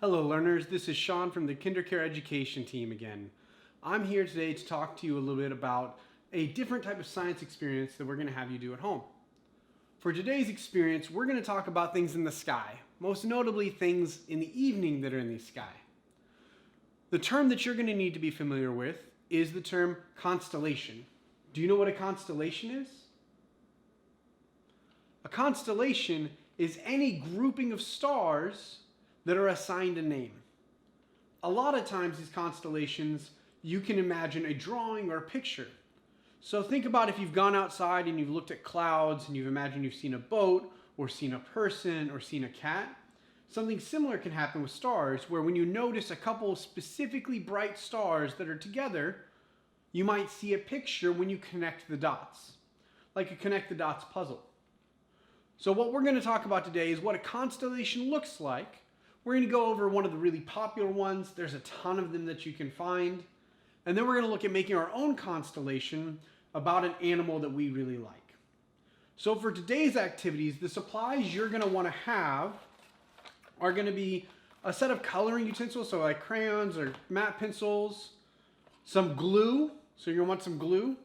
Hello learners, this is Shawn from the KinderCare Education team again. I'm here today to talk to you a little bit about a different type of science experience that we're going to have you do at home. For today's experience, we're going to talk about things in the sky, most notably things in the evening that are in the sky. The term that you're going to need to be familiar with is the term constellation. Do you know what a constellation is? A constellation is any grouping of stars that are assigned a name. A lot of times these constellations, you can imagine a drawing or a picture. So think about if you've gone outside and you've looked at clouds and you've imagined you've seen a boat or seen a person or seen a cat. Something similar can happen with stars, where when you notice a couple of specifically bright stars that are together, you might see a picture when you connect the dots, like a connect the dots puzzle. So what we're going to talk about today is what a constellation looks like. We're going to go over one of the really popular ones. There's a ton of them that you can find. And then we're going to look at making our own constellation about an animal that we really like. So for today's activities, the supplies you're going to want to have are going to be a set of coloring utensils, so like crayons or matte pencils, some glue, so you're going to want some glue.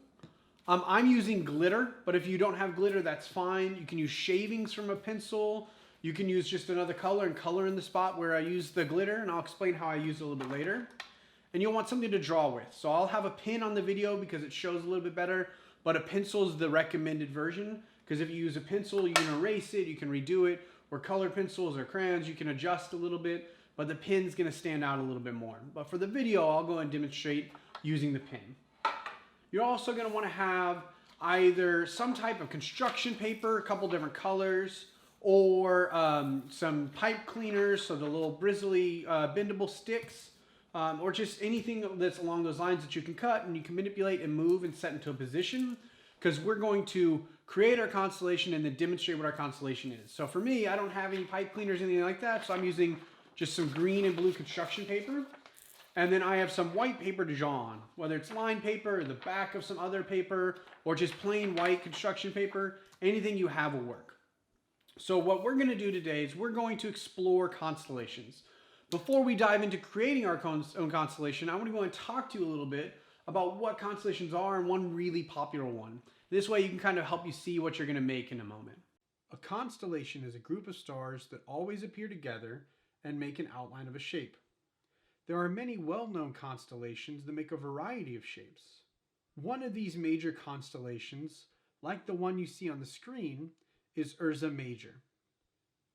I'm using glitter, but if you don't have glitter, that's fine. You can use shavings from a pencil. You can use just another color and color in the spot where I use the glitter, and I'll explain how I use it a little bit later. And you'll want something to draw with. So I'll have a pen on the video because it shows a little bit better, but a pencil is the recommended version, because if you use a pencil, you can erase it, you can redo it, or colored pencils or crayons, you can adjust a little bit, but the pen's gonna stand out a little bit more. But for the video, I'll go and demonstrate using the pen. You're also gonna wanna have either some type of construction paper, a couple different colors, or some pipe cleaners, so the little bristly bendable sticks, or just anything that's along those lines that you can cut and you can manipulate and move and set into a position, because we're going to create our constellation and then demonstrate what our constellation is. So for me, I don't have any pipe cleaners or anything like that, so I'm using just some green and blue construction paper. And then I have some white paper to draw on, whether it's lined paper or the back of some other paper, or just plain white construction paper. Anything you have will work. So what we're going to do today is we're going to explore constellations. Before we dive into creating our own constellation, I want to go and talk to you a little bit about what constellations are and one really popular one. This way you can kind of help you see what you're going to make in a moment. A constellation is a group of stars that always appear together and make an outline of a shape. There are many well-known constellations that make a variety of shapes. One of these major constellations, like the one you see on the screen, is Ursa Major.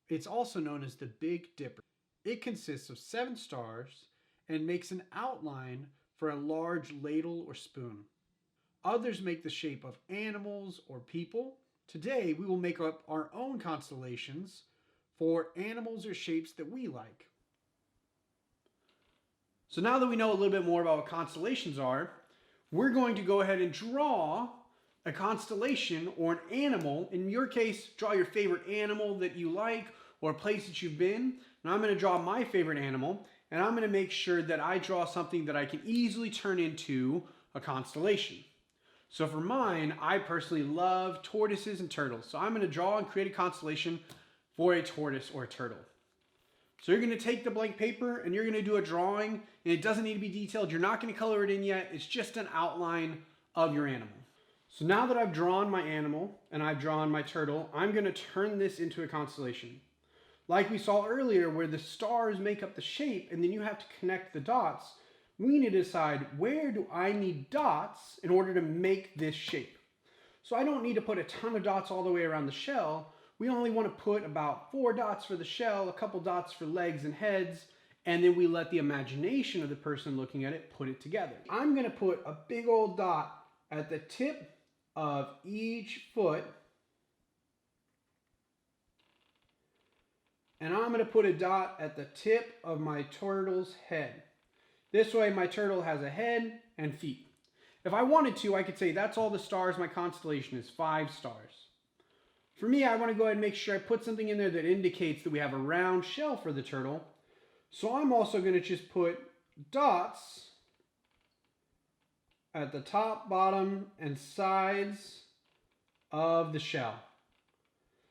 It's also known as the Big Dipper. It consists of 7 stars and makes an outline for a large ladle or spoon. Others make the shape of animals or people. Today we will make up our own constellations for animals or shapes that we like. So now that we know a little bit more about what constellations are, we're going to go ahead and draw a constellation or an animal. In your case, draw your favorite animal that you like or a place that you've been. And I'm going to draw my favorite animal, and I'm going to make sure that I draw something that I can easily turn into a constellation. So for mine, I personally love tortoises and turtles. So I'm going to draw and create a constellation for a tortoise or a turtle. So you're going to take the blank paper and you're going to do a drawing, and it doesn't need to be detailed. You're not going to color it in yet. It's just an outline of your animal. So now that I've drawn my animal and I've drawn my turtle, I'm going to turn this into a constellation. Like we saw earlier, where the stars make up the shape and then you have to connect the dots, we need to decide, where do I need dots in order to make this shape? So I don't need to put a ton of dots all the way around the shell. We only want to put about 4 dots for the shell, a couple dots for legs and heads, and then we let the imagination of the person looking at it put it together. I'm going to put a big old dot at the tip of each foot, and I'm going to put a dot at the tip of my turtle's head. This way my turtle has a head and feet. If I wanted to, I could say that's all the stars. My constellation is 5 stars. For me, I want to go ahead and make sure I put something in there that indicates that we have a round shell for the turtle. So I'm also going to just put dots at the top, bottom, and sides of the shell.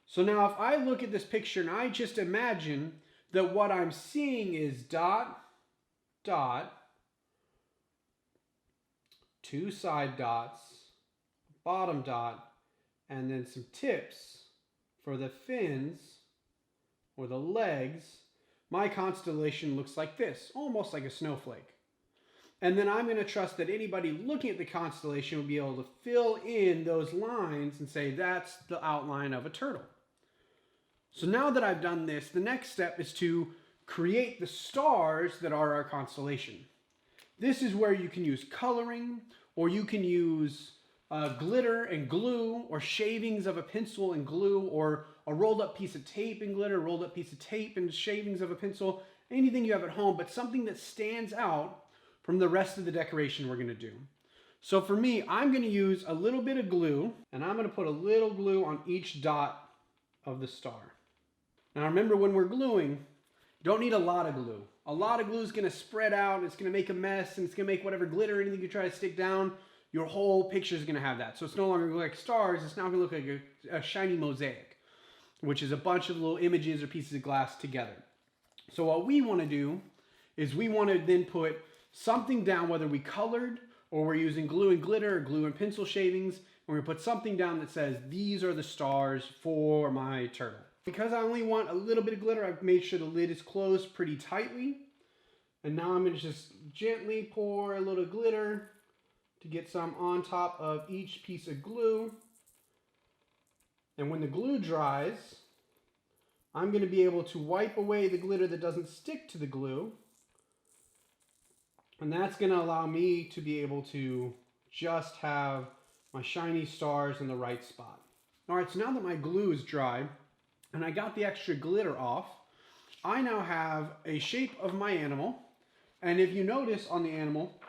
So now if I look at this picture and I just imagine that what I'm seeing is dot, dot, two side dots, bottom dot, and then some tips for the fins or the legs. My constellation looks like this, almost like a snowflake. And then I'm going to trust that anybody looking at the constellation will be able to fill in those lines and say that's the outline of a turtle. So now that I've done this, the next step is to create the stars that are our constellation. This is where you can use coloring, or you can use glitter and glue, or shavings of a pencil and glue, or a rolled up piece of tape and glitter, rolled up piece of tape and shavings of a pencil, anything you have at home, but something that stands out from the rest of the decoration we're going to do. So for me, I'm going to use a little bit of glue, and I'm going to put a little glue on each dot of the star. Now remember, when we're gluing, you don't need a lot of glue. A lot of glue is going to spread out, it's going to make a mess, and it's going to make whatever glitter or anything you try to stick down, your whole picture is going to have that. So it's no longer going to look like stars, it's now going to look like a shiny mosaic, which is a bunch of little images or pieces of glass together. So what we want to do is we want to then put something down, whether we colored or we're using glue and glitter or glue and pencil shavings, and we're going to put something down that says these are the stars for my turtle. Because I only want a little bit of glitter, I've made sure the lid is closed pretty tightly. And now I'm going to just gently pour a little glitter to get some on top of each piece of glue. And when the glue dries, I'm going to be able to wipe away the glitter that doesn't stick to the glue. And that's going to allow me to be able to just have my shiny stars in the right spot. All right, so now that my glue is dry and I got the extra glitter off, I now have a shape of my animal. And if you notice on the animal,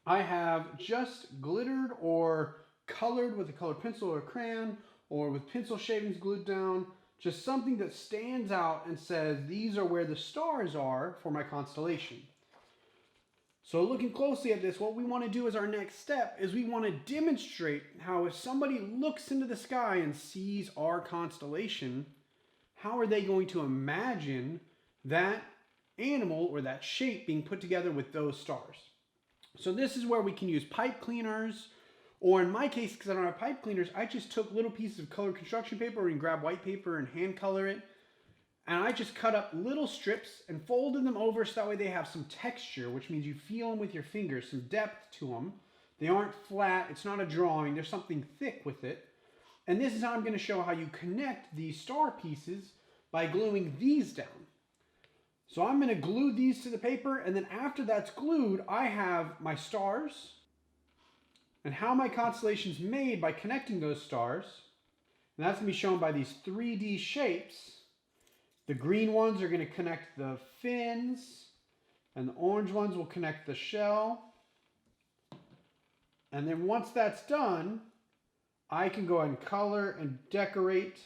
I have just glittered or colored with a colored pencil or crayon, or with pencil shavings glued down, just something that stands out and says these are where the stars are for my constellation. So looking closely at this, what we want to do as our next step is we want to demonstrate how if somebody looks into the sky and sees our constellation, how are they going to imagine that animal or that shape being put together with those stars? So this is where we can use pipe cleaners, or in my case, because I don't have pipe cleaners, I just took little pieces of colored construction paper, or you can grab white paper and hand color it. And I just cut up little strips and folded them over so that way they have some texture, which means you feel them with your fingers, some depth to them. They aren't flat, it's not a drawing, there's something thick with it. And this is how I'm going to show how you connect these star pieces by gluing these down. So I'm going to glue these to the paper, and then after that's glued, I have my stars, and how my constellation is made by connecting those stars. And that's going to be shown by these 3D shapes. The green ones are going to connect the fins, and the orange ones will connect the shell. And then once that's done, I can go ahead and color and decorate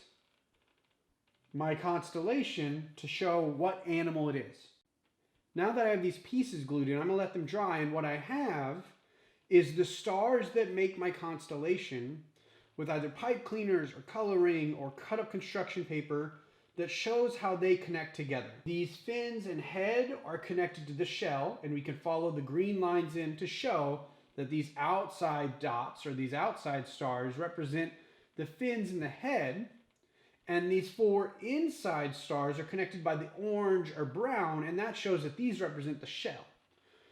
my constellation to show what animal it is. Now that I have these pieces glued in, I'm going to let them dry, and what I have is the stars that make my constellation with either pipe cleaners or coloring or cut up construction paper that shows how they connect together. These fins and head are connected to the shell, and we can follow the green lines in to show that these outside dots or these outside stars represent the fins and the head, and these 4 inside stars are connected by the orange or brown, and that shows that these represent the shell.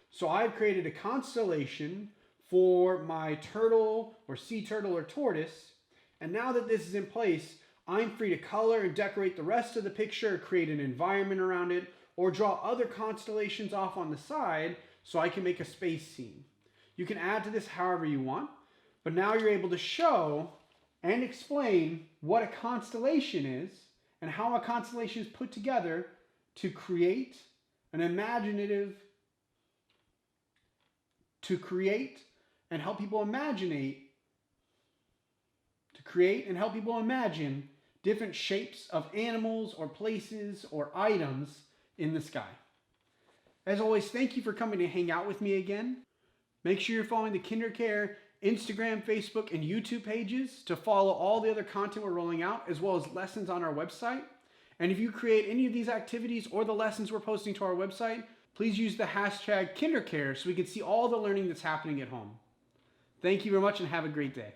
So I've created a constellation for my turtle or sea turtle or tortoise, and now that this is in place, I'm free to color and decorate the rest of the picture, create an environment around it, or draw other constellations off on the side so I can make a space scene. You can add to this however you want, but now you're able to show and explain what a constellation is and how a constellation is put together to create an imaginative, to create and help people imagine different shapes of animals or places or items in the sky. As always, thank you for coming to hang out with me again. Make sure you're following the KinderCare Instagram, Facebook, and YouTube pages to follow all the other content we're rolling out, as well as lessons on our website. And if you create any of these activities or the lessons we're posting to our website, please use the hashtag KinderCare so we can see all the learning that's happening at home. Thank you very much and have a great day.